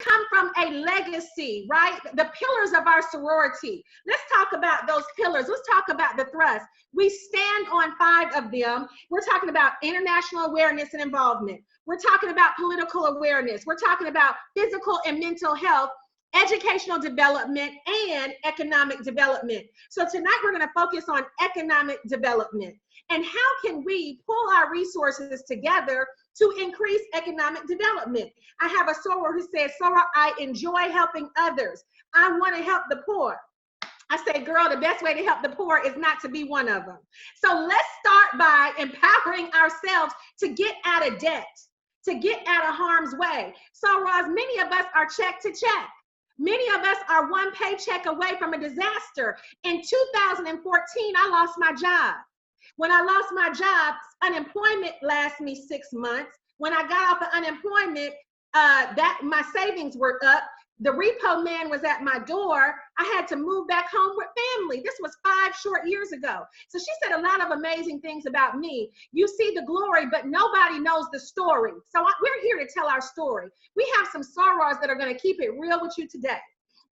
come from a legacy, right? The pillars of our sorority. Let's talk about those pillars. Let's talk about the thrust. We stand on 5 of them. We're talking about international awareness and involvement. We're talking about political awareness. We're talking about physical and mental health, educational development, and economic development. So tonight we're going to focus on economic development and how can we pull our resources together to increase economic development. I have a soror who says, "Soror, I enjoy helping others. I want to help the poor." I say, girl, the best way to help the poor is not to be one of them. So let's start by empowering ourselves to get out of debt, to get out of harm's way. So, Roz, many of us are check to check. Many of us are one paycheck away from a disaster. In 2014, I lost my job. When I lost my job, unemployment lasted me 6 months. When I got off of unemployment, my savings were up. The repo man was at my door. I had to move back home with family. This was 5 short years ago. So she said a lot of amazing things about me. You see the glory, but nobody knows the story. So we're here to tell our story. We have some sorors that are going to keep it real with you today,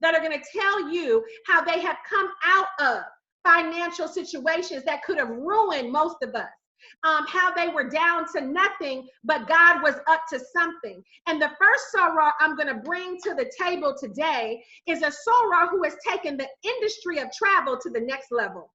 that are going to tell you how they have come out of financial situations that could have ruined most of us. How they were down to nothing, but God was up to something. And the first soror I'm going to bring to the table today is a soror who has taken the industry of travel to the next level.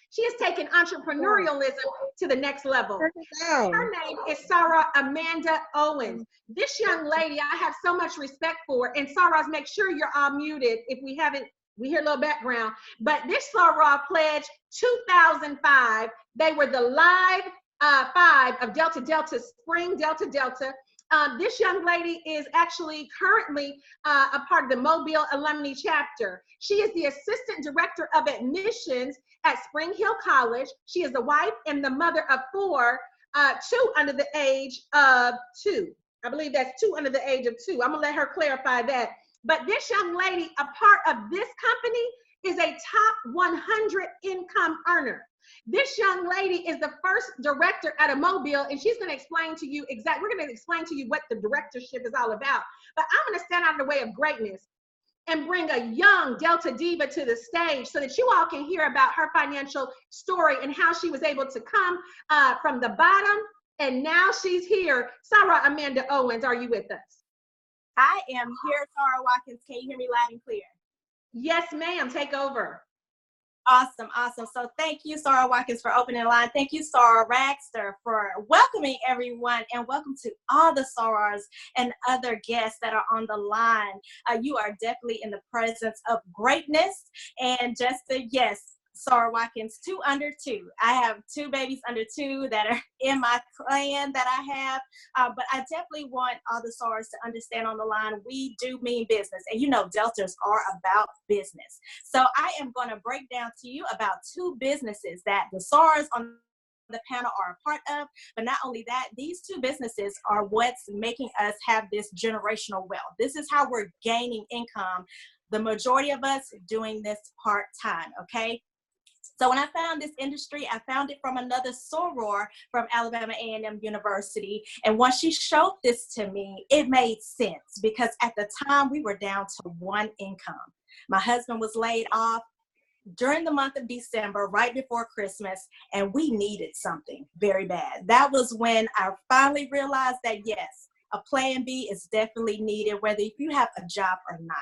She has taken entrepreneurialism to the next level. Her name is soror Amanda Owens. This young lady, I have so much respect for. And sorors, make sure you're all muted if we haven't. We hear a little background, but this soror pledged 2005. They were the live 5 of Delta Delta Spring Delta Delta. This young lady is actually currently a part of the Mobile Alumni Chapter. She is the Assistant Director of Admissions at Spring Hill College. She is the wife and the mother of 4, 2 under the age of 2. I believe that's 2 under the age of 2. I'm gonna let her clarify that. But this young lady, a part of this company, is a top 100 income earner. This young lady is the first director at a Mobile, and she's going to explain to you we're going to explain to you what the directorship is all about. But I'm going to stand out of the way of greatness and bring a young Delta Diva to the stage so that you all can hear about her financial story and how she was able to come from the bottom, and now she's here. Soror Amanda Owens, are you with us? I am here, Soror Watkins. Can you hear me loud and clear? Yes, ma'am. Take over. Awesome, awesome. So thank you, Soror Watkins, for opening the line. Thank you, Soror Raxter, for welcoming everyone, and welcome to all the sorors and other guests that are on the line. You are definitely in the presence of greatness. And just yes, Soror Watkins, 2 under 2. I have 2 babies under 2 that are in my clan that I have, but I definitely want all the sorors to understand on the line, we do mean business, and you know Deltas are about business. So I am going to break down to you about 2 businesses that the sorors on the panel are a part of, but not only that, these 2 businesses are what's making us have this generational wealth. This is how we're gaining income, the majority of us doing this part-time, okay? So when I found this industry, I found it from another soror from Alabama A&M University. And once she showed this to me, it made sense because at the time we were down to 1 income. My husband was laid off during the month of December, right before Christmas, and we needed something very bad. That was when I finally realized that yes, a plan B is definitely needed, whether if you have a job or not.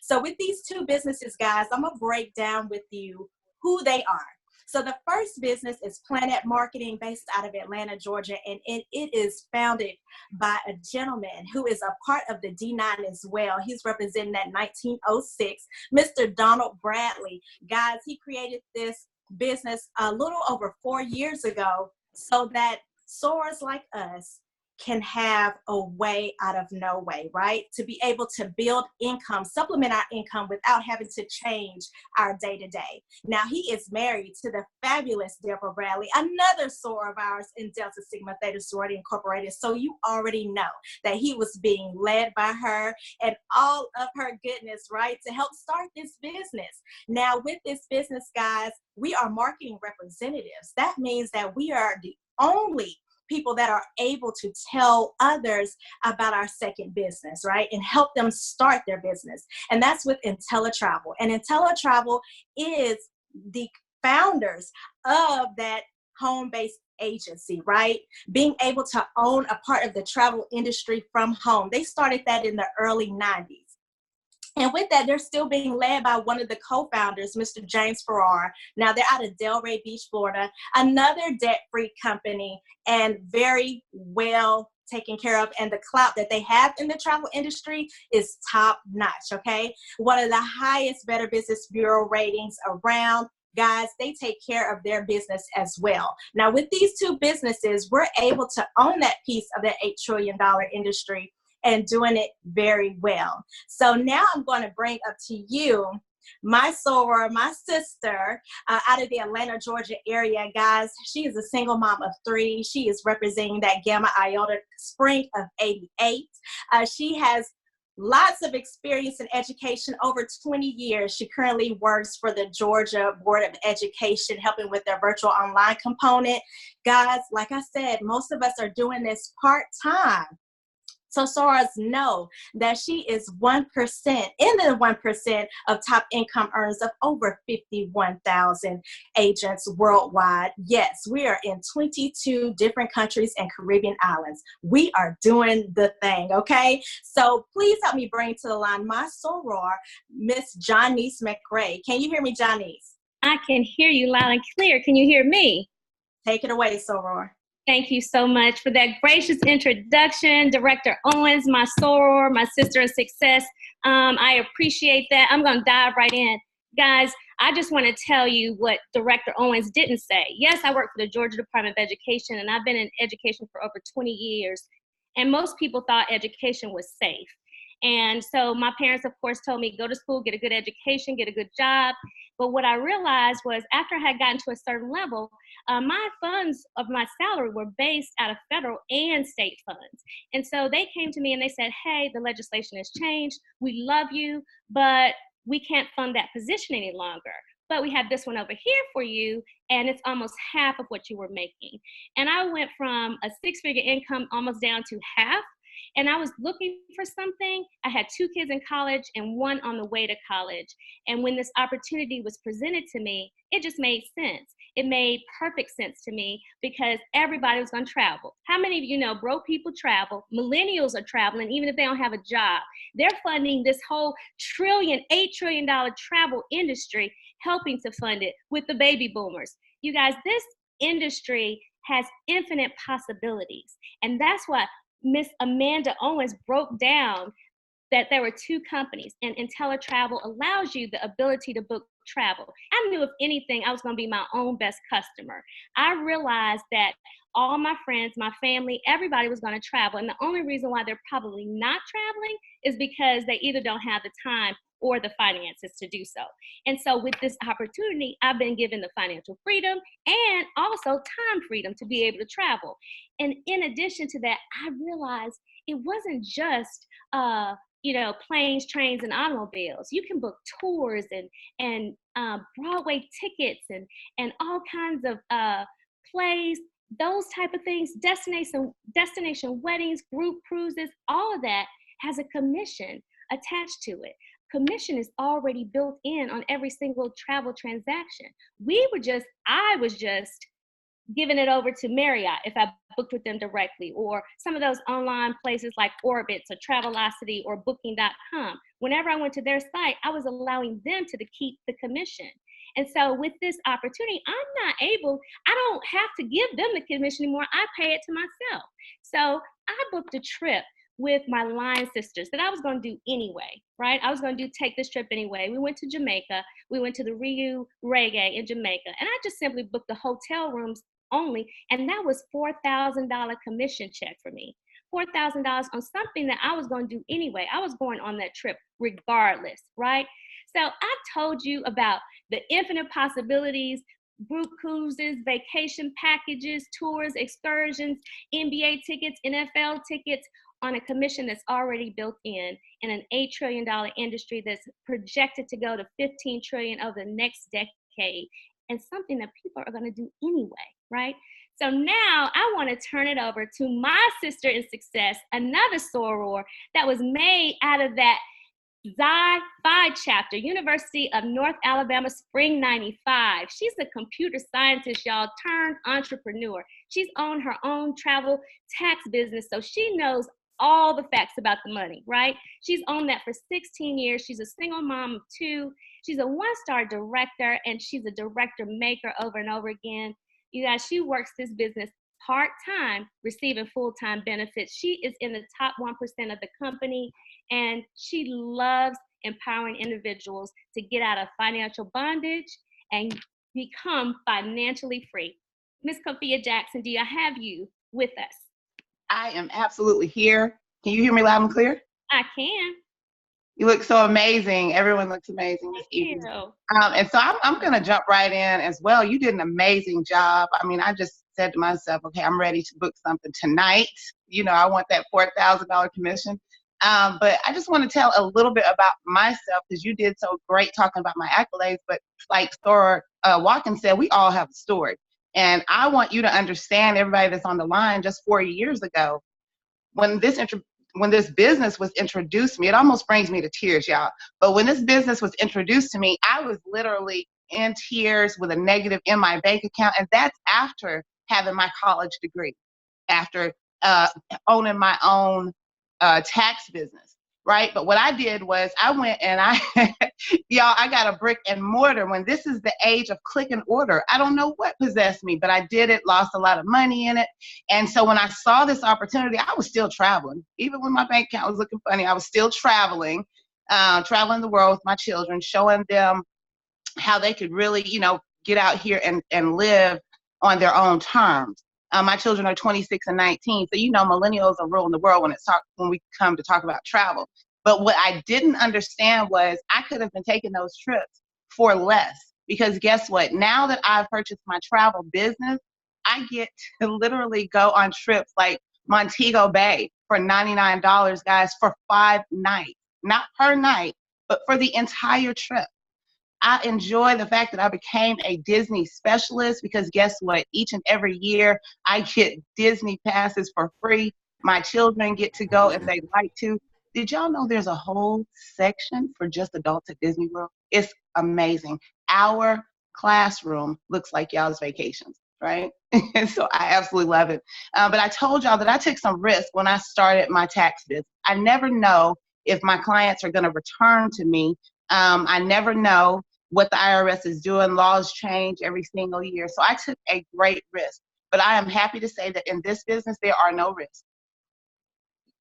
So with these 2 businesses, guys, I'm gonna break down with you who they are. So the first business is Planet Marketing, based out of Atlanta, Georgia, and it is founded by a gentleman who is a part of the D9 as well. He's representing that 1906, Mr. Donald Bradley. Guys, he created this business a little over 4 years ago so that sorors like us can have a way out of no way, right? To be able to build income, supplement our income without having to change our day-to-day. Now, he is married to the fabulous Deborah Bradley, another soror of ours in Delta Sigma Theta Sorority Incorporated. So you already know that he was being led by her and all of her goodness, right, to help start this business. Now, with this business, guys, we are marketing representatives. That means that we are the only people that are able to tell others about our second business, right? And help them start their business. And that's with IntelliTravel. And IntelliTravel is the founders of that home-based agency, right? Being able to own a part of the travel industry from home. They started that in the early 90s. And with that, they're still being led by one of the co-founders, Mr. James Farrar. Now they're out of Delray Beach, Florida, another debt-free company and very well taken care of. And the clout that they have in the travel industry is top notch, okay? One of the highest Better Business Bureau ratings around. Guys, they take care of their business as well. Now, with these two businesses, we're able to own that piece of that $8 trillion industry and doing it very well. So now I'm going to bring up to you my soror, my sister, out of the Atlanta, Georgia area. Guys, she is a single mom of 3. She is representing that Gamma Iota spring of 88. She has lots of experience in education, over 20 years. She currently works for the Georgia Board of Education, helping with their virtual online component. Guys, like I said, most of us are doing this part-time. So sorors know that she is 1% in the 1% of top income earners of over 51,000 agents worldwide. Yes, we are in 22 different countries and Caribbean islands. We are doing the thing, okay? So please help me bring to the line my soror, Miss Janice McRae. Can you hear me, Janice? I can hear you loud and clear. Can you hear me? Take it away, soror. Thank you so much for that gracious introduction, Director Owens, my soror, my sister in success. I appreciate that. I'm going to dive right in. Guys, I just want to tell you what Director Owens didn't say. Yes, I work for the Georgia Department of Education, and I've been in education for over 20 years. And most people thought education was safe. And so my parents, of course, told me, go to school, get a good education, get a good job. But what I realized was after I had gotten to a certain level, my funds of my salary were based out of federal and state funds. And so they came to me and they said, hey, the legislation has changed. We love you, but we can't fund that position any longer. But we have this one over here for you, and it's almost half of what you were making. And I went from a 6-figure income almost down to half. And I was looking for something. I had 2 kids in college and 1 on the way to college. And when this opportunity was presented to me, it just made sense. It made perfect sense to me because everybody was going to travel. How many of you know broke people travel? Millennials are traveling even if they don't have a job. They're funding this whole $8 trillion travel industry, helping to fund it with the baby boomers. You guys, this industry has infinite possibilities. And that's what Miss Amanda Owens broke down, that there were 2 companies, and IntelliTravel allows you the ability to book travel. I knew if anything, I was going to be my own best customer. I realized that all my friends, my family, everybody was going to travel. And the only reason why they're probably not traveling is because they either don't have the time or the finances to do so. And so with this opportunity, I've been given the financial freedom and also time freedom to be able to travel. And in addition to that, I realized it wasn't just planes, trains, and automobiles. You can book tours and Broadway tickets and all kinds of plays, those type of things, destination weddings, group cruises, all of that has a commission attached to it. Commission is already built in on every single travel transaction. I was just giving it over to Marriott if I booked with them directly, or some of those online places like Orbitz or Travelocity or Booking.com. Whenever I went to their site, I was allowing them to keep the commission. And so with this opportunity, I don't have to give them the commission anymore. I pay it to myself. So I booked a trip with my line sisters that I was going to do anyway, right? I was going to take this trip anyway. We went to Jamaica. We went to the Rio Reggae in Jamaica. And I just simply booked the hotel rooms only. And that was $4,000 commission check for me. $4,000 on something that I was going to do anyway. I was going on that trip regardless, right? So I told you about the infinite possibilities, group cruises, vacation packages, tours, excursions, NBA tickets, NFL tickets, on a commission that's already built in an $8 trillion industry that's projected to go to $15 trillion over the next decade, and something that people are going to do anyway, right? So now I want to turn it over to my sister in success, another soror that was made out of that Xi Phi chapter, University of North Alabama, Spring 95. She's a computer scientist, y'all, turned entrepreneur. She's owned her own travel tax business, so she knows all the facts about the money, right? She's owned that for 16 years. She's a single mom of 2. She's a 1-star director, and she's a director maker over and over again. You guys, she works this business part-time, receiving full-time benefits. She is in the top 1% of the company, and she loves empowering individuals to get out of financial bondage and become financially free. Miss Kofia Jackson, do I have you with us? I am absolutely here. Can you hear me loud and clear? I can. You look so amazing. Everyone looks amazing this evening. And so I'm going to jump right in as well. You did an amazing job. I mean, I just said to myself, okay, I'm ready to book something tonight. You know, I want that $4,000 commission. But I just want to tell a little bit about myself, because you did so great talking about my accolades. But like Soror Watkins said, we all have a story. And I want you to understand, everybody that's on the line, just 4 years ago, when this business was introduced to me, it almost brings me to tears, y'all. But when this business was introduced to me, I was literally in tears with a negative in my bank account. And that's after having my college degree, after owning my own tax business, right? But what I did was I went and y'all, I got a brick and mortar when this is the age of click and order. I don't know what possessed me, but I did it, lost a lot of money in it. And so when I saw this opportunity, I was still traveling. Even when my bank account was looking funny, I was still traveling the world with my children, showing them how they could really, you know, get out here and live on their own terms. My children are 26 and 19, so you know millennials are ruling the world when we come to talk about travel. But what I didn't understand was I could have been taking those trips for less, because guess what? Now that I've purchased my travel business, I get to literally go on trips like Montego Bay for $99, guys, for 5 nights. Not per night, but for the entire trip. I enjoy the fact that I became a Disney specialist, because guess what? Each and every year I get Disney passes for free. My children get to go if they'd like to. Did y'all know there's a whole section for just adults at Disney World? It's amazing. Our classroom looks like y'all's vacations, right? And so I absolutely love it. But I told y'all that I took some risk when I started my tax business. I never know if my clients are going to return to me. I never know what the IRS is doing. Laws change every single year. So I took a great risk. But I am happy to say that in this business, there are no risks.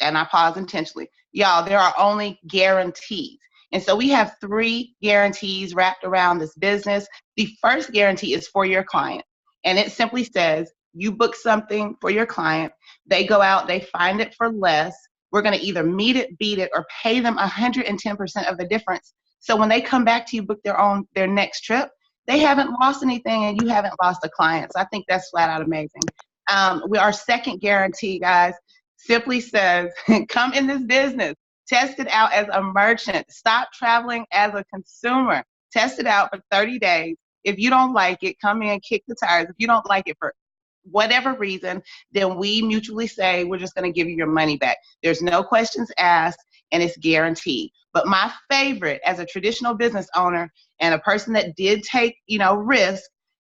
And I pause intentionally. Y'all, there are only guarantees. And so we have 3 guarantees wrapped around this business. The first guarantee is for your client. And it simply says, you book something for your client, they go out, they find it for less. We're going to either meet it, beat it, or pay them 110% of the difference. So when they come back to you, book their next trip, they haven't lost anything and you haven't lost a client. So I think that's flat out amazing. Our second guarantee, guys, simply says, come in this business, test it out as a merchant, stop traveling as a consumer, test it out for 30 days. If you don't like it, come in, kick the tires. If you don't like it for whatever reason, then we mutually say, we're just going to give you your money back. There's no questions asked, and it's guaranteed. But my favorite, as a traditional business owner and a person that did take, risk,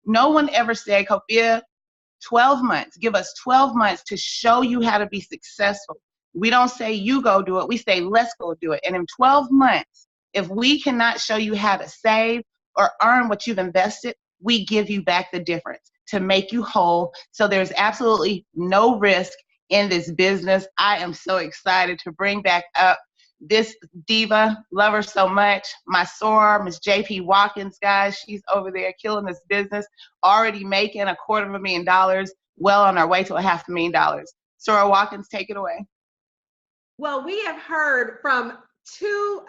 no one ever said, Kofia, 12 months, give us 12 months to show you how to be successful. We don't say you go do it. We say, let's go do it. And in 12 months, if we cannot show you how to save or earn what you've invested, we give you back the difference to make you whole. So there's absolutely no risk in this business. I am so excited to bring back up this diva, love her so much, my soror, Miss JP Watkins, guys. She's over there killing this business, already making $250,000, well on our way to $500,000. Soror Watkins, take it away. Well, we have heard from 2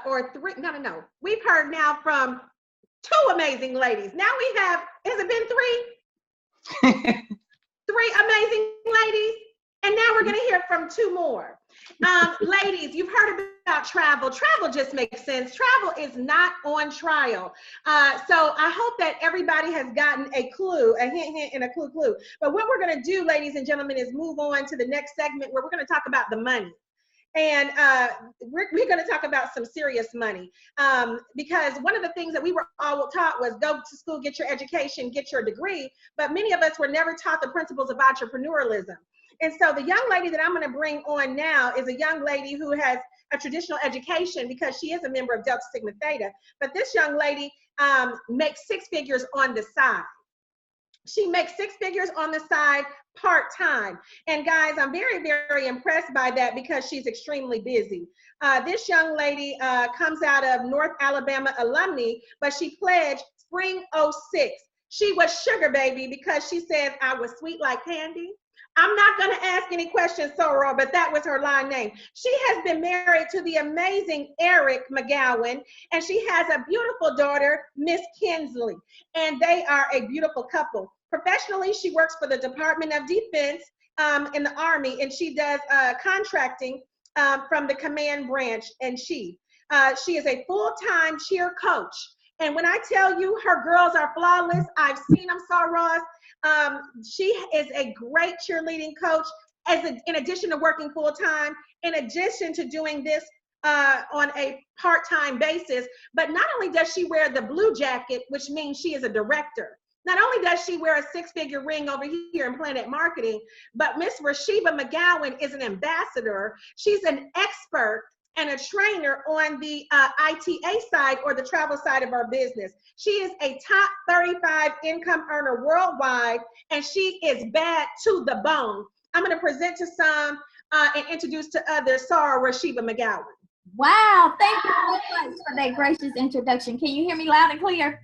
or 3, no. We've heard now from 2 amazing ladies. Now we have, has it been 3? 3 amazing ladies. And now we're going to hear from 2 more. Ladies, you've heard about travel. Travel just makes sense. Travel is not on trial. So I hope that everybody has gotten a clue, a hint, hint, and a clue, clue. But what we're going to do, ladies and gentlemen, is move on to the next segment where we're going to talk about the money. And we're going to talk about some serious money, because one of the things that we were all taught was go to school, get your education, get your degree. But many of us were never taught the principles of entrepreneurialism. And so the young lady that I'm going to bring on now is a young lady who has a traditional education because she is a member of Delta Sigma Theta. But this young lady makes six figures on the side. She makes six figures on the side part-time. And guys, I'm very, very impressed by that because she's extremely busy. This young lady comes out of North Alabama alumni, but she pledged spring '06. She was sugar baby because she says I was sweet like candy. I'm not going to ask any questions, Soror, but that was her line name. She has been married to the amazing Eric McGowan, and she has a beautiful daughter, Miss Kinsley, and they are a beautiful couple. Professionally, she works for the Department of Defense in the Army, and she does contracting from the command branch, and she is a full-time cheer coach. And when I tell you her girls are flawless, I've seen them, Sorors. She is a great cheerleading coach, in addition to working full-time, in addition to doing this on a part-time basis. But not only does she wear the blue jacket, which means she is a director, not only does she wear a six-figure ring over here in Planet Marketing, but Miss Rashiba McGowan is an ambassador. She's an expert and a trainer on the ITA side, or the travel side of our business. She is a top 35 income earner worldwide, and she is bad to the bone. I'm going to present to some and introduce to others, Sarah Rashiba McGowan. Wow, thank you so much for that gracious introduction. Can you hear me loud and clear?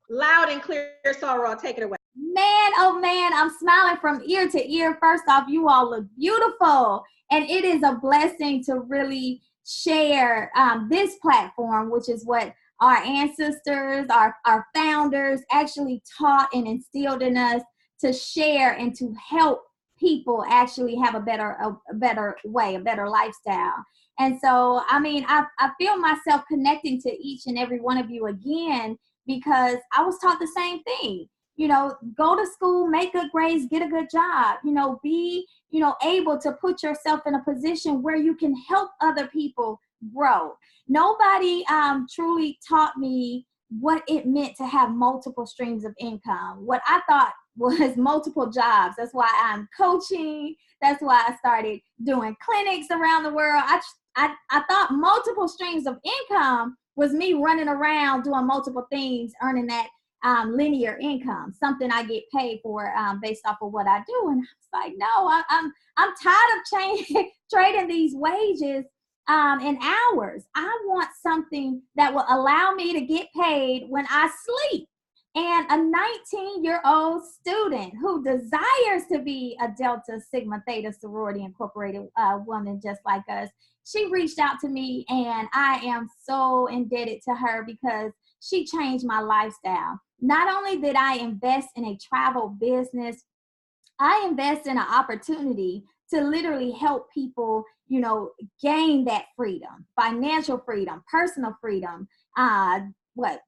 Loud and clear, Sarah. I'll take it away. Man, oh man, I'm smiling from ear to ear. First off, you all look beautiful, and it is a blessing to really share this platform, which is what our ancestors, our founders actually taught and instilled in us, to share and to help people actually have a better way, a better lifestyle. And so, I mean, I feel myself connecting to each and every one of you again, because I was taught the same thing. You know, go to school, make good grades, get a good job, you know, be, you know, able to put yourself in a position where you can help other people grow. Nobody truly taught me what it meant to have multiple streams of income. What I thought was multiple jobs. That's why I'm coaching. That's why I started doing clinics around the world. I thought multiple streams of income was me running around doing multiple things, earning that linear income, something I get paid for based off of what I do. And I was like, no, I'm tired of trading these wages in hours. I want something that will allow me to get paid when I sleep. And a 19-year-old student who desires to be a Delta Sigma Theta Sorority Incorporated woman just like us, she reached out to me, and I am so indebted to her because she changed my lifestyle. Not only did I invest in a travel business, I invest in an opportunity to literally help people, you know, gain that freedom, financial freedom, personal freedom, what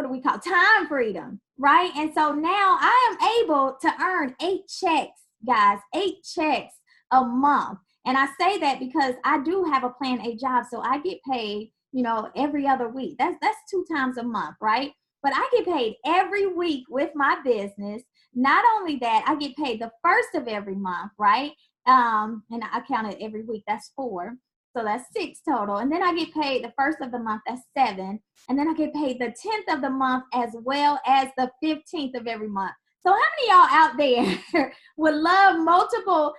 do we call time freedom, right? And so now I am able to earn 8 checks, guys, 8 checks a month. And I say that because I do have a Plan A job, so I get paid, you know, every other week. That's 2 times a month, right? But I get paid every week with my business. Not only that, I get paid the first of every month, right? And I counted every week, that's 4. So that's 6 total. And then I get paid the first of the month, that's 7. And then I get paid the 10th of the month as well as the 15th of every month. So how many of y'all out there would love multiple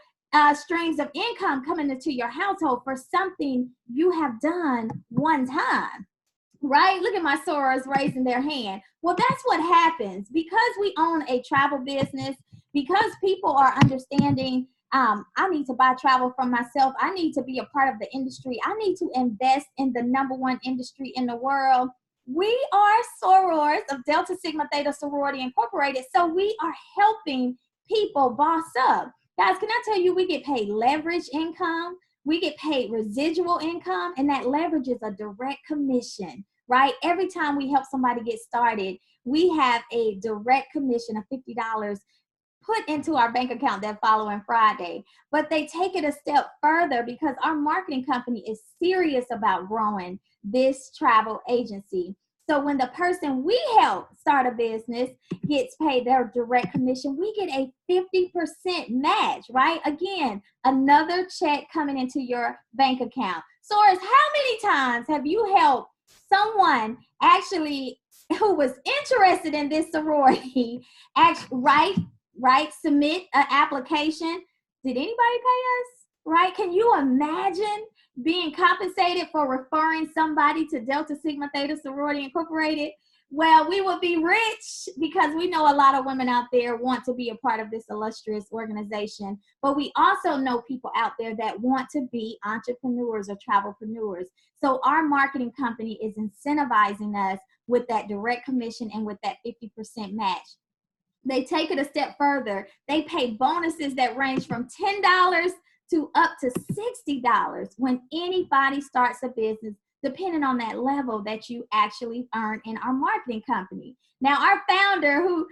streams of income coming into your household for something you have done one time? Right? Look at my sorors raising their hand. Well, that's what happens because we own a travel business, because people are understanding I need to buy travel from myself. I need to be a part of the industry. I need to invest in the #1 industry in the world. We are sorors of Delta Sigma Theta Sorority Incorporated. So we are helping people boss up. Guys, can I tell you, we get paid leverage income. we get paid residual income, and that leverages a direct commission, right? Every time we help somebody get started, we have a direct commission of $50 put into our bank account that following Friday. But they take it a step further because our marketing company is serious about growing this travel agency. So when the person we help start a business gets paid their direct commission, we get a 50% match, right? Again, another check coming into your bank account. Sorors, how many times have you helped someone actually who was interested in this sorority submit an application? Did anybody pay us? Right? Can you imagine being compensated for referring somebody to Delta Sigma Theta Sorority Incorporated? Well, we would be rich because we know a lot of women out there want to be a part of this illustrious organization, but we also know people out there that want to be entrepreneurs or travelpreneurs. So our marketing company is incentivizing us with that direct commission and with that 50% match. They take it a step further. They pay bonuses that range from $10 to up to $60 when anybody starts a business, depending on that level that you actually earn in our marketing company. Now, our founder, who,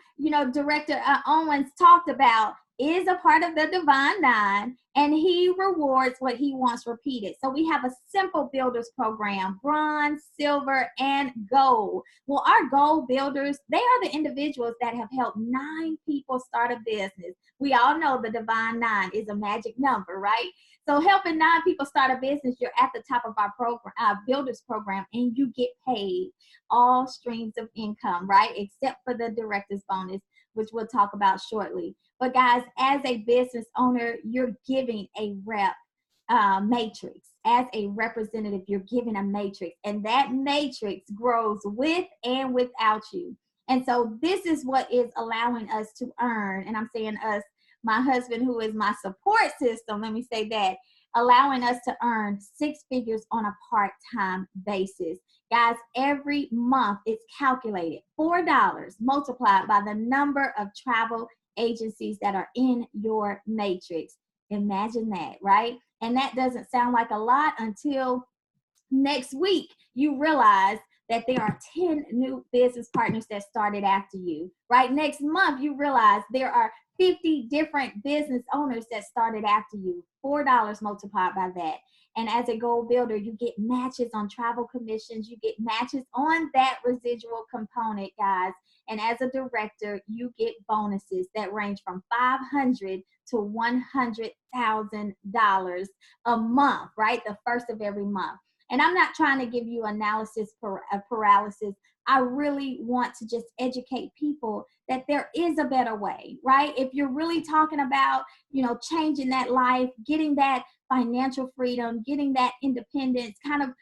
Director Owens talked about, is a part of the Divine Nine, and he rewards what he wants repeated. So we have a simple builders program, bronze, silver, and gold. Well, our gold builders, they are the individuals that have helped 9 people start a business. We all know the Divine Nine is a magic number, right? So helping 9 people start a business, you're at the top of our program, builders program, and you get paid all streams of income, right? Except for the director's bonus, which we'll talk about shortly. But guys, as a business owner, you're giving a rep matrix. As a representative, you're giving a matrix, and that matrix grows with and without you. And so this is what is allowing us to earn, and I'm saying us, my husband, who is my support system, let me say that, allowing us to earn 6 figures on a part-time basis. Guys, every month it's calculated $4 multiplied by the number of travel agencies that are in your matrix. Imagine that, right? And that doesn't sound like a lot until next week you realize that there are 10 new business partners that started after you, right? Next month you realize there are 50 different business owners that started after you. $4 multiplied by that. And as a gold builder, you get matches on travel commissions. You get matches on that residual component, guys. And as a director, you get bonuses that range from $500 to $100,000 a month, right? The first of every month. And I'm not trying to give you analysis paralysis. I really want to just educate people that there is a better way, right? If you're really talking about, changing that life, getting that financial freedom, getting that independence, kind of,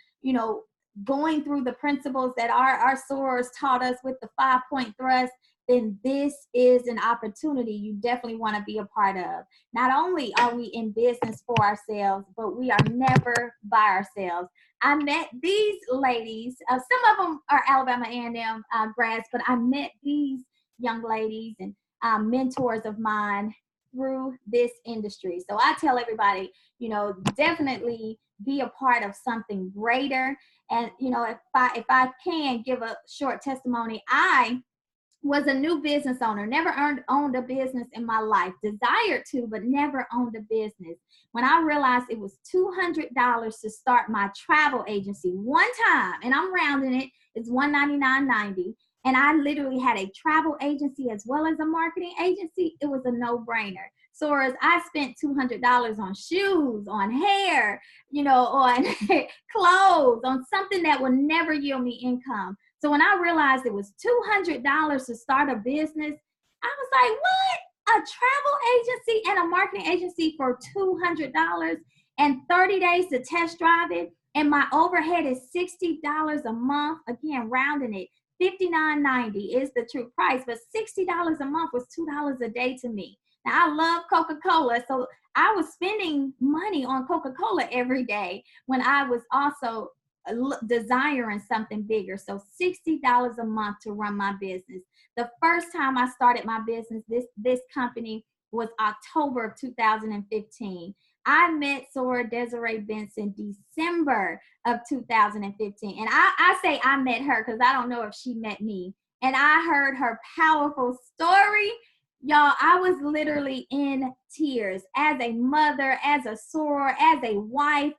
going through the principles that our sorors taught us with the 5-point thrust, then this is an opportunity you definitely want to be a part of. Not only are we in business for ourselves, but we are never by ourselves. I met these ladies, some of them are Alabama A&M grads, but I met these young ladies and mentors of mine through this industry. So I tell everybody, definitely be a part of something greater. And, if I can give a short testimony, I was a new business owner, never owned a business in my life, desired to, but never owned a business. When I realized it was $200 to start my travel agency one time, and I'm rounding it, it's $199.90. And I literally had a travel agency as well as a marketing agency. It was a no-brainer. So as I spent $200 on shoes, on hair, on clothes, on something that would never yield me income. So when I realized it was $200 to start a business, I was like, what? A travel agency and a marketing agency for $200 and 30 days to test drive it. And my overhead is $60 a month. Again, rounding it. $59.90 is the true price, but $60 a month was $2 a day to me. Now, I love Coca-Cola, so I was spending money on Coca-Cola every day when I was also desiring something bigger. So $60 a month to run my business. The first time I started my business, this company was October of 2015. I met Soror Desiree Benson December of 2015. And I say I met her because I don't know if she met me. And I heard her powerful story. Y'all, I was literally in tears as a mother, as a soror, as a wife,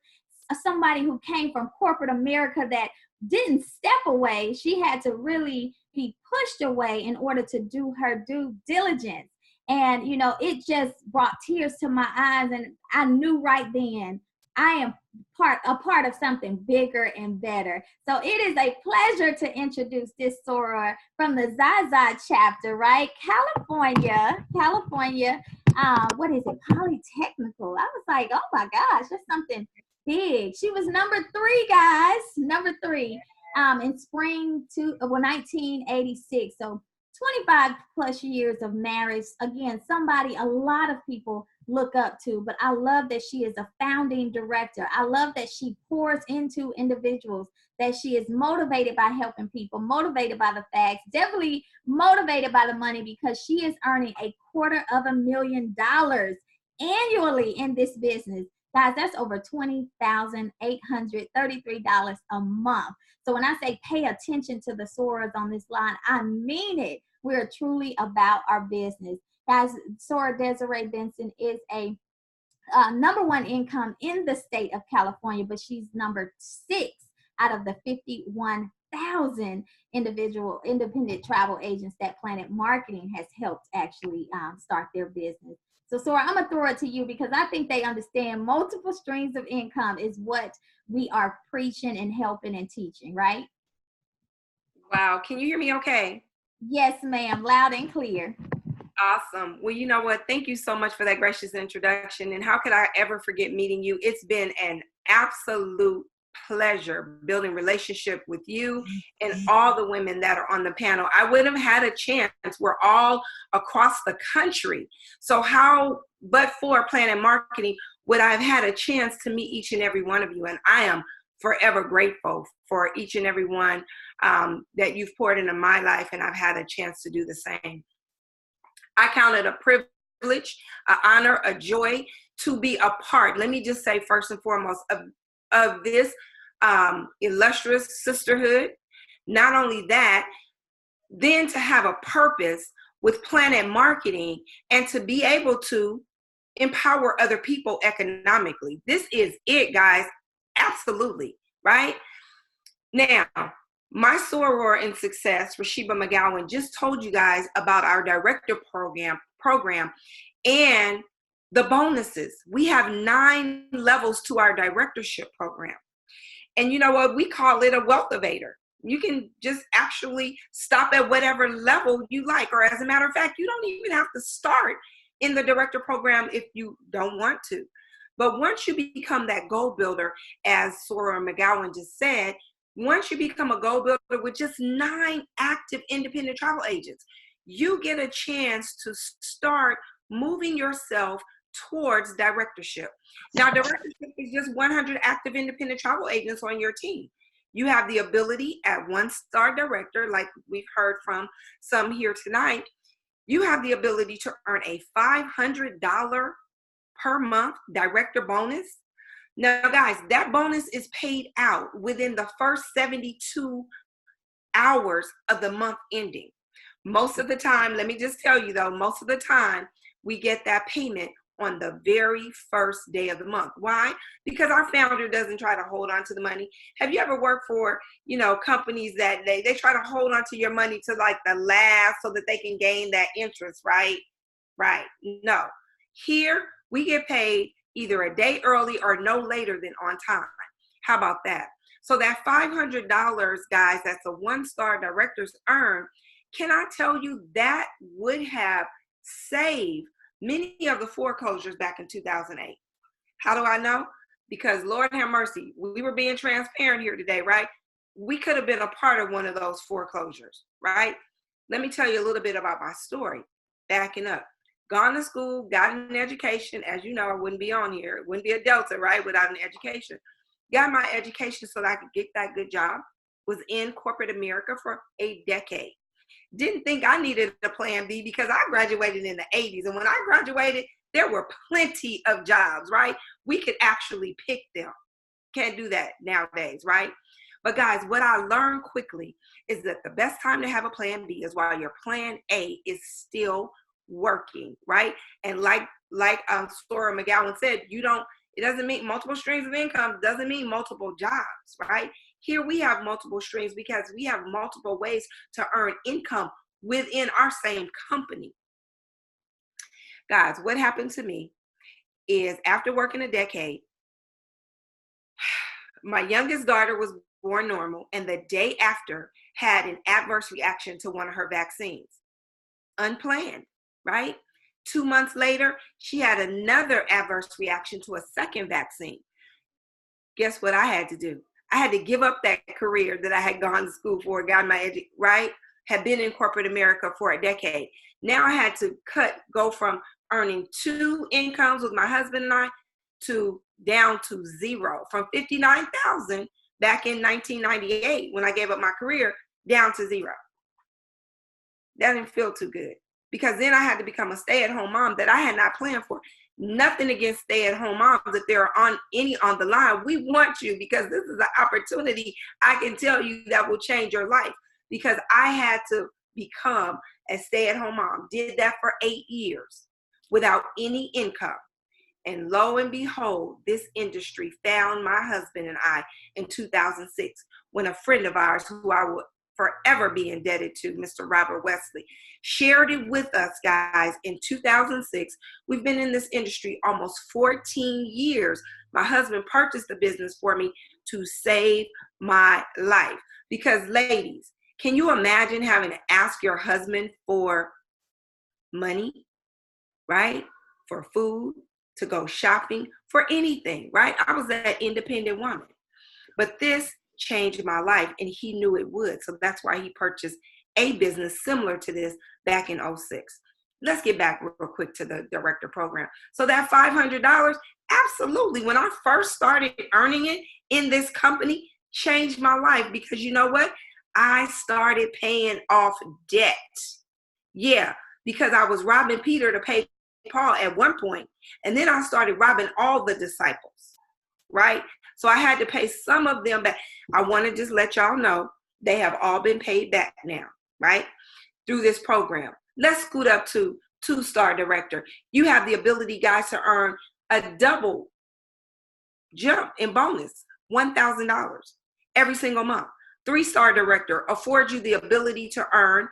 somebody who came from corporate America that didn't step away. She had to really be pushed away in order to do her due diligence. And, you know, it just brought tears to my eyes. And I knew right then I am a part of something bigger and better. So it is a pleasure to introduce this soror from the Zaza chapter, right? California. What is it? Polytechnical. I was like, oh my gosh, that's something big. She was number 3, guys. Number 3 in spring 1986. So 25 plus years of marriage. Again, somebody a lot of people look up to, but I love that she is a founding director. I love that she pours into individuals, that she is motivated by helping people, motivated by the facts, definitely motivated by the money, because she is earning $250,000 annually in this business. Guys, that's over $20,833 a month. So when I say pay attention to the sorors on this line, I mean it. We're truly about our business. Guys, Soror Desiree Benson is a number 1 income in the state of California, but she's number 6 out of the 51,000 independent travel agents that Planet Marketing has helped actually start their business. So, Soror, I'm gonna throw it to you because I think they understand multiple streams of income is what we are preaching and helping and teaching, right? Wow, can you hear me okay? Yes, ma'am, loud and clear. Awesome. Well, you know what? Thank you so much for that gracious introduction. And how could I ever forget meeting you? It's been an absolute pleasure building relationship with you and all the women that are on the panel. I wouldn't have had a chance. We're all across the country. So how, but for Planet Marketing, would I have had a chance to meet each and every one of you? And I am forever grateful for each and every one that you've poured into my life, and I've had a chance to do the same. I count it a privilege, an honor, a joy to be a part, let me just say first and foremost, of this illustrious sisterhood. Not only that, then to have a purpose with Planet Marketing and to be able to empower other people economically. This is it, guys. Absolutely, right? Now, my soror in success, Rashiba McGowan, just told you guys about our director program and the bonuses. We have 9 levels to our directorship program. And you know what? We call it a wealthivator. You can just actually stop at whatever level you like. Or as a matter of fact, you don't even have to start in the director program if you don't want to. But once you become that goal builder, as Soror McGowan just said, once you become a goal builder with just 9 active independent travel agents, you get a chance to start moving yourself towards directorship. Now, directorship is just 100 active independent travel agents on your team. You have the ability at 1-star director, like we've heard from some here tonight, you have the ability to earn a $500 per month director bonus. Now, guys, that bonus is paid out within the first 72 hours of the month ending. Most of the time, let me just tell you though, most of the time we get that payment on the very first day of the month. Why? Because our founder doesn't try to hold on to the money. Have you ever worked for, companies that they try to hold on to your money to like the last so that they can gain that interest, right? Right. No. Here, we get paid either a day early or no later than on time. How about that? So that $500, guys, that's a 1-star director's earn. Can I tell you that would have saved many of the foreclosures back in 2008? How do I know? Because Lord have mercy, we were being transparent here today, right? We could have been a part of one of those foreclosures, right? Let me tell you a little bit about my story. Backing up. Gone to school, got an education. As you know, I wouldn't be on here. It wouldn't be a Delta, right, without an education. Got my education so that I could get that good job. Was in corporate America for a decade. Didn't think I needed a plan B because I graduated in the 80s. And when I graduated, There were plenty of jobs, right? We could actually pick them. Can't do that nowadays, right? But guys, what I learned quickly is that the best time to have a plan B is while your plan A is still working, right? And like Sora McGowan said, it doesn't mean multiple streams of income, doesn't mean multiple jobs, right? Here we have multiple streams because we have multiple ways to earn income within our same company. Guys, what happened to me is after working a decade, my youngest daughter was born normal, and the day after had an adverse reaction to one of her vaccines. Unplanned, right? 2 months later, she had another adverse reaction to a second vaccine. Guess what I had to do? I had to give up that career that I had gone to school for, got my right? Had been in corporate America for a decade. Now I had to go from earning 2 incomes with my husband and I to down to 0, from 59,000 back in 1998 when I gave up my career, down to 0. That didn't feel too good, because then I had to become a stay-at-home mom that I had not planned for. Nothing against stay-at-home moms. If there are any on the line, we want you, because this is an opportunity I can tell you that will change your life, because I had to become a stay-at-home mom. Did that for 8 years without any income. And lo and behold, this industry found my husband and I in 2006, when a friend of ours, who I will forever be indebted to, Mr. Robert Wesley, shared it with us, guys, in 2006. We've been in this industry almost 14 years. My husband purchased the business for me to save my life. Because, ladies, can you imagine having to ask your husband for money, right? For food, to go shopping, for anything, right? I was that independent woman. But this changed my life, and he knew it would. So that's why he purchased a business similar to this back in 2006. Let's get back real quick to the director program. So that $500, absolutely, when I first started earning it in this company, changed my life, because you know what? I started paying off debt. Yeah, because I was robbing Peter to pay Paul at one point, and then I started robbing all the disciples, right? So I had to pay some of them back. I want to just let y'all know they have all been paid back now, right? Through this program. Let's scoot up to 2-star director. You have the ability, guys, to earn a double jump in bonus, $1,000 every single month. 3-star director affords you the ability to earn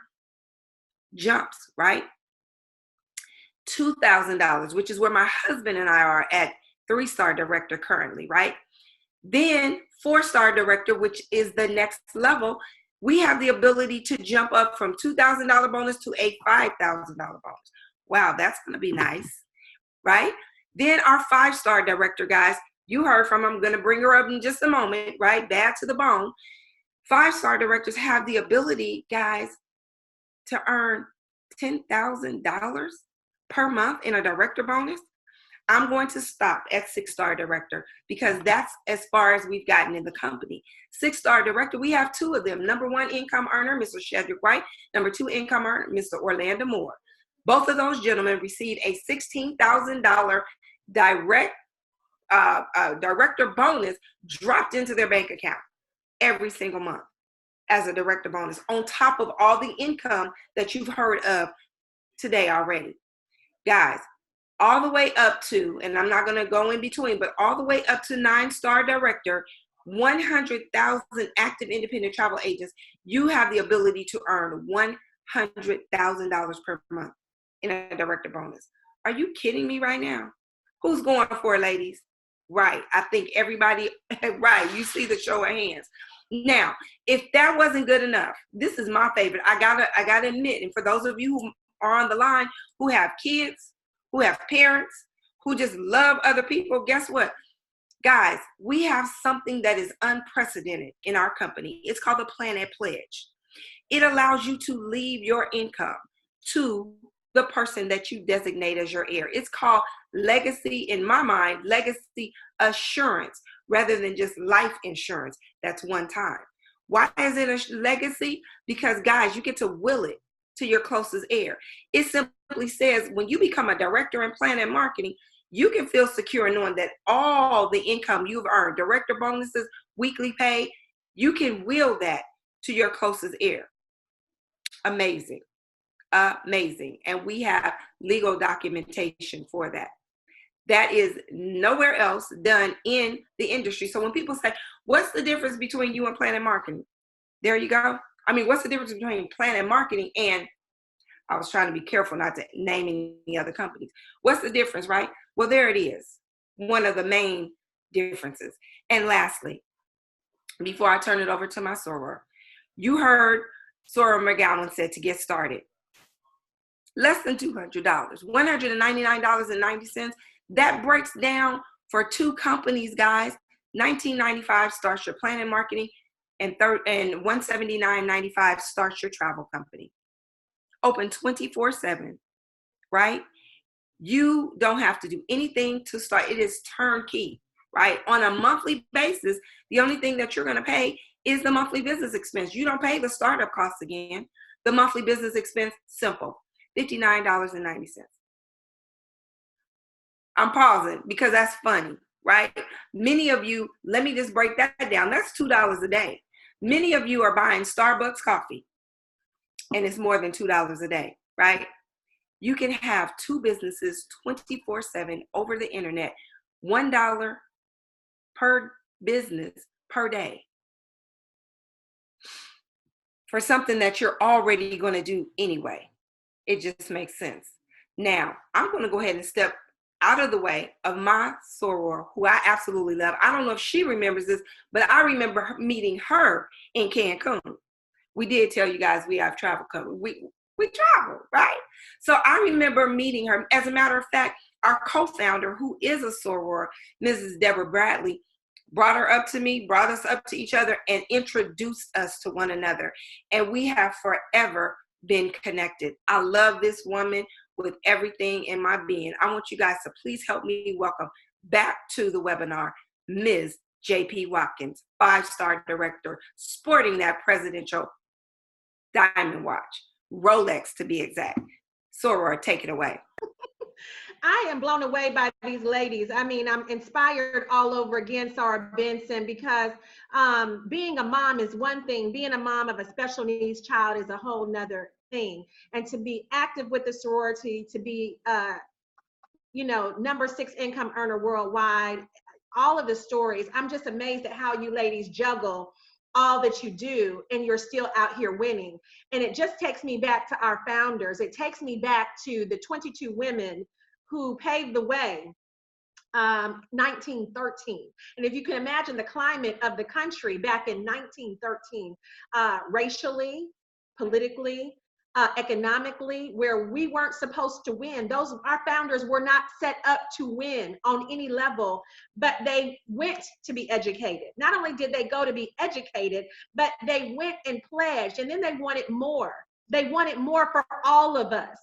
jumps, right? $2,000, which is where my husband and I are at 3-star director currently, right? Then 4-star director, which is the next level, we have the ability to jump up from $2,000 bonus to a $5,000 bonus. Wow, that's going to be nice, right? Then our 5-star director, guys, you heard from, I'm going to bring her up in just a moment, right? Bad to the bone. 5-star directors have the ability, guys, to earn $10,000 per month in a director bonus. I'm going to stop at 6-star director, because that's as far as we've gotten in the company. 6-star director, we have 2 of them. Number 1 income earner, Mr. Shedrick White. Number 2 income earner, Mr. Orlando Moore. Both of those gentlemen received a $16,000 director bonus dropped into their bank account every single month as a director bonus, on top of all the income that you've heard of today already. Guys, all the way up to, and I'm not going to go in between, but all the way up to 9-star director, 100,000 active independent travel agents, you have the ability to earn $100,000 per month in a director bonus. Are you kidding me right now? Who's going for it, ladies? Right. I think everybody, right. You see the show of hands. Now, if that wasn't good enough, this is my favorite. I gotta admit, and for those of you who are on the line who have kids, who have parents, who just love other people, guess what? Guys, we have something that is unprecedented in our company. It's called the Planet Pledge. It allows you to leave your income to the person that you designate as your heir. It's called legacy, in my mind, legacy assurance, rather than just life insurance. That's one time. Why is it a legacy? Because, guys, you get to will it to your closest heir. It simply says when you become a director in planning and marketing, you can feel secure knowing that all the income you've earned, director bonuses, weekly pay, you can will that to your closest heir. Amazing. Amazing. And we have legal documentation for that. That is nowhere else done in the industry. So when people say, what's the difference between you and planning and marketing? There you go. I mean, what's the difference between planning and marketing and, I was trying to be careful not to name any other companies. What's the difference, right? Well, there it is. One of the main differences. And lastly, before I turn it over to my soror, you heard Soror McGowan said to get started, less than $200, $199.90. That breaks down for 2 companies, guys. $19.95 starts your planning and marketing, and $179.95 starts your travel company. Open 24/7, right? You don't have to do anything to start. It is turnkey, right? On a monthly basis, the only thing that you're going to pay is the monthly business expense. You don't pay the startup costs again. The monthly business expense, simple, $59.90. I'm pausing because that's funny, right? Many of you, let me just break that down. That's $2 a day. Many of you are buying Starbucks coffee, and it's more than $2 a day, right? You can have 2 businesses 24/7 over the internet, $1 per business per day for something that you're already going to do anyway. It just makes sense. Now, I'm going to go ahead and step out of the way of my soror, who I absolutely love. I don't know if she remembers this, but I remember meeting her in Cancun. We did tell you guys we have travel covered. We travel, right? So I remember meeting her. As a matter of fact, our co-founder, who is a soror, Mrs. Deborah Bradley, brought her up to me, brought us up to each other, and introduced us to one another. And we have forever been connected. I love this woman with everything in my being. I want you guys to please help me welcome back to the webinar, Ms. J.P. Watkins, 5-star director, sporting that presidential diamond watch, Rolex to be exact. Soror, take it away. I am blown away by these ladies. I mean, I'm inspired all over again, Sarah Benson, because being a mom is one thing. Being a mom of a special needs child is a whole nother thing. And to be active with the sorority, to be, number 6 income earner worldwide, all of the stories, I'm just amazed at how you ladies juggle all that you do, and you're still out here winning. And it just takes me back to our founders. It takes me back to the 22 women who paved the way, 1913. And if you can imagine the climate of the country back in 1913, racially, politically, economically, where we weren't supposed to win. Our founders were not set up to win on any level, but they went to be educated. Not only did they go to be educated, but they went and pledged, and then they wanted more. They wanted more for all of us.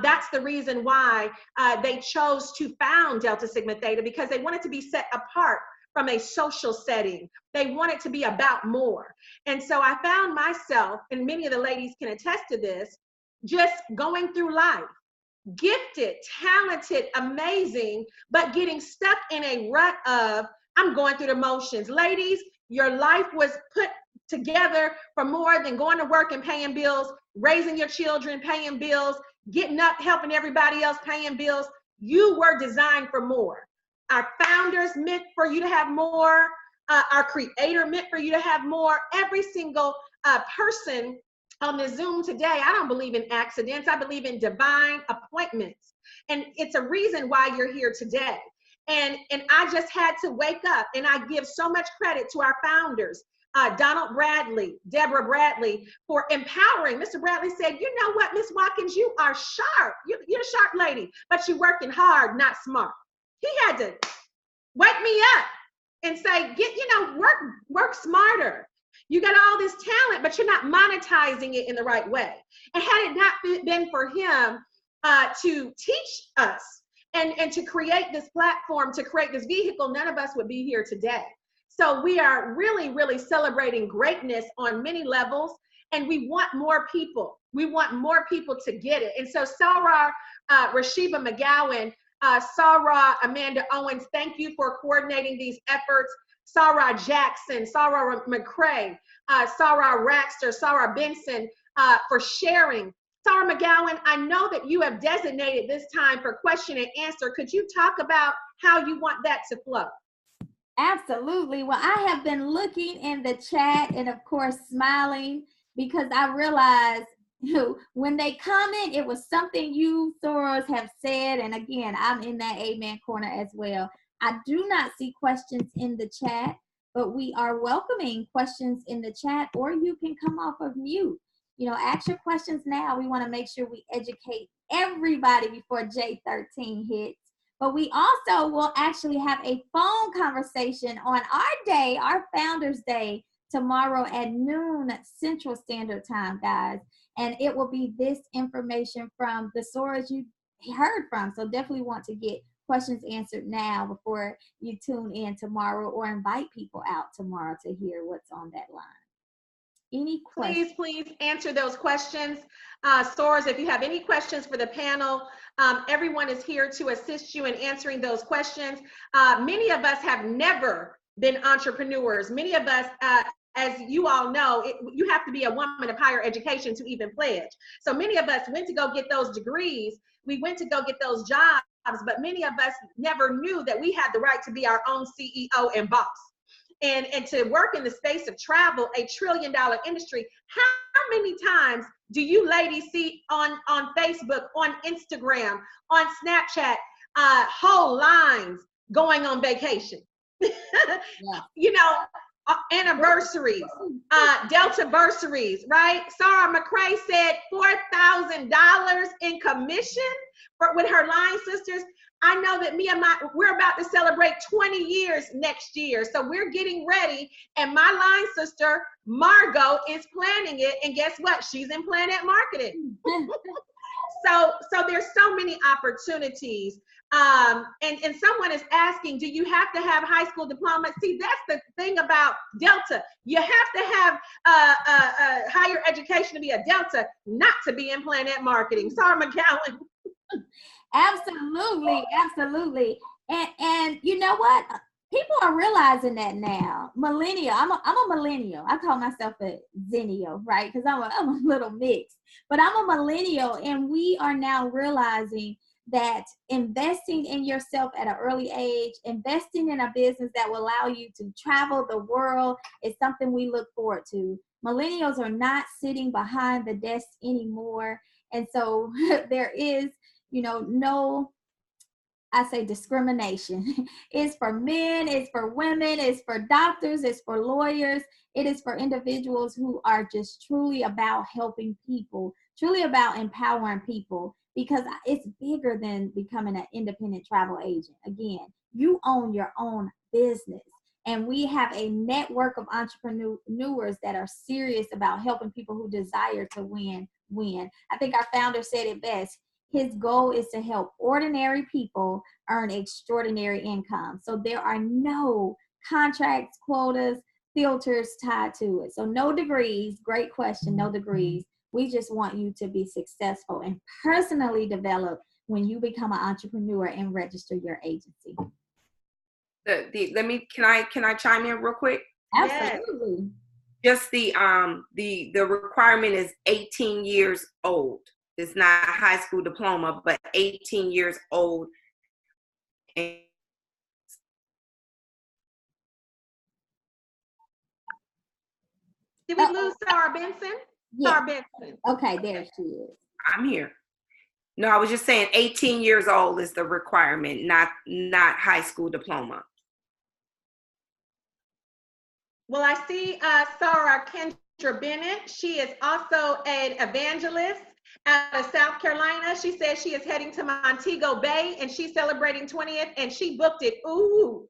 That's the reason why they chose to found Delta Sigma Theta, because they wanted to be set apart from a social setting. They wanted to be about more. And so I found myself, and many of the ladies can attest to this, just going through life, gifted, talented, amazing, but getting stuck in a rut of, I'm going through the motions. Ladies, your life was put together for more than going to work and paying bills, raising your children, paying bills, getting up, helping everybody else, paying bills. You were designed for more. Our founders meant for you to have more. Our creator meant for you to have more. Every single person on the Zoom today, I don't believe in accidents. I believe in divine appointments. And it's a reason why you're here today. And I just had to wake up, and I give so much credit to our founders, Donald Bradley, Deborah Bradley, for empowering. Mr. Bradley said, you know what, Miss Watkins, you are sharp. You're a sharp lady, but you're working hard, not smart. He had to wake me up and say, work smarter. You got all this talent, but you're not monetizing it in the right way. And had it not been for him to teach us and to create this platform, to create this vehicle, none of us would be here today. So we are really, really celebrating greatness on many levels. and we want more people. We want more people to get it. And so Soror Rashiba McGowan, Soror Amanda Owens, thank you for coordinating these efforts. Soror Jackson, Soror McCray, Soror Raxter, Soror Benson, for sharing. Soror McGowan, I know that you have designated this time for question and answer. Could you talk about how you want that to flow? Absolutely. Well, I have been looking in the chat and, of course, smiling because I realized when they comment, it was something you sorors have said. And again, I'm in that amen corner as well. I do not see questions in the chat, but we are welcoming questions in the chat, or you can come off of mute. You know, ask your questions now. We want to make sure we educate everybody before J13 hits. But we also will actually have a phone conversation on our day, our Founders Day, tomorrow at noon Central Standard Time, guys. And it will be this information from the sorors you heard from. So definitely want to get questions answered now before you tune in tomorrow, or invite people out tomorrow to hear what's on that line. Any questions? Please answer those questions. Sorors, if you have any questions for the panel, everyone is here to assist you in answering those questions. Many of us have never been entrepreneurs. Many of us, as you all know, you have to be a woman of higher education to even pledge. So many of us went to go get those degrees. We went to go get those jobs, but many of us never knew that we had the right to be our own CEO and boss. And to work in the space of travel, $1 trillion industry. How many times do you ladies see on Facebook, on Instagram, on Snapchat, whole lines going on vacation? Yeah. You know, anniversaries, Delta bursaries, right? Soror McCray said $4,000 in commission with her line sisters. I know that we're about to celebrate 20 years next year. So we're getting ready, and my line sister, Margot, is planning it. And guess what? She's in Planet Marketing. So there's so many opportunities. And someone is asking, do you have to have high school diploma? See, that's the thing about Delta. You have to have higher education to be a Delta, not to be in Planet Marketing. Soror McGowan. Absolutely, absolutely. And you know what? People are realizing that now. Millennial, I'm a millennial. I call myself a zennial, right? Because I'm a little mixed. But I'm a millennial, and we are now realizing that investing in yourself at an early age, investing in a business that will allow you to travel the world, is something we look forward to. Millennials are not sitting behind the desk anymore. And so there is, no, I say discrimination. It's for men, it's for women, it's for doctors, it's for lawyers. It is for individuals who are just truly about helping people, truly about empowering people, because it's bigger than becoming an independent travel agent. Again, you own your own business. And we have a network of entrepreneurs that are serious about helping people who desire to win. I think our founder said it best. His goal is to help ordinary people earn extraordinary income. So there are no contracts, quotas, filters tied to it. So no degrees, great question, no degrees. We just want you to be successful and personally develop when you become an entrepreneur and register your agency. Can I chime in real quick? Absolutely. Just the requirement is 18 years old. It's not a high school diploma, but 18 years old. And did we lose Soror Benson? Yeah. Soror Benson. Okay, there she is. I'm here. No, I was just saying 18 years old is the requirement, not high school diploma. Well, I see Soror Kendra Bennett. She is also an evangelist out of South Carolina. She says she is heading to Montego Bay, and she's celebrating 20th, and she booked it. Ooh.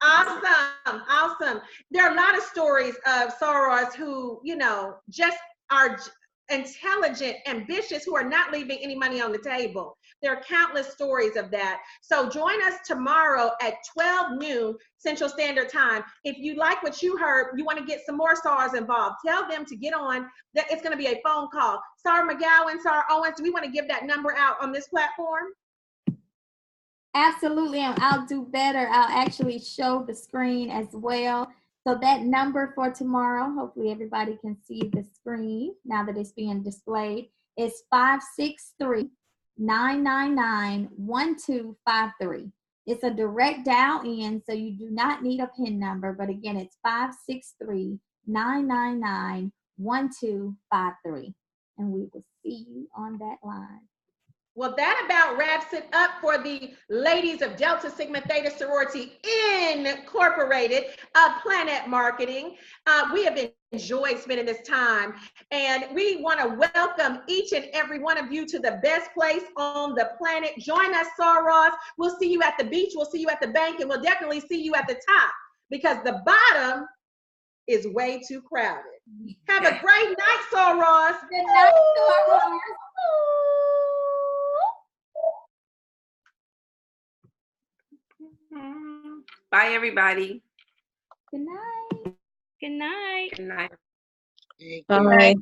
Awesome. There are a lot of stories of sorors who, just are intelligent, ambitious, who are not leaving any money on the table. There are countless stories of that. So join us tomorrow at 12 noon Central Standard Time. If you like what you heard, you want to get some more SARs involved, tell them to get on. That it's going to be a phone call. Sarah McGowan, Sarah Owens, do we want to give that number out on this platform? Absolutely, and I'll do better. I'll actually show the screen as well. So that number for tomorrow, hopefully everybody can see the screen now that it's being displayed, is 563-999-1253. It's a direct dial in, so you do not need a PIN number, but again, it's 563-999-1253. And we will see you on that line. Well, that about wraps it up for the ladies of Delta Sigma Theta Sorority Incorporated Planet Marketing. We have enjoyed spending this time, and we want to welcome each and every one of you to the best place on the planet. Join us, sorors. We'll see you at the beach, we'll see you at the bank, and we'll definitely see you at the top, because the bottom is way too crowded. Have a great night, sorors. Good night, sorors. Bye, everybody. Good night. Good night. Good night. Bye.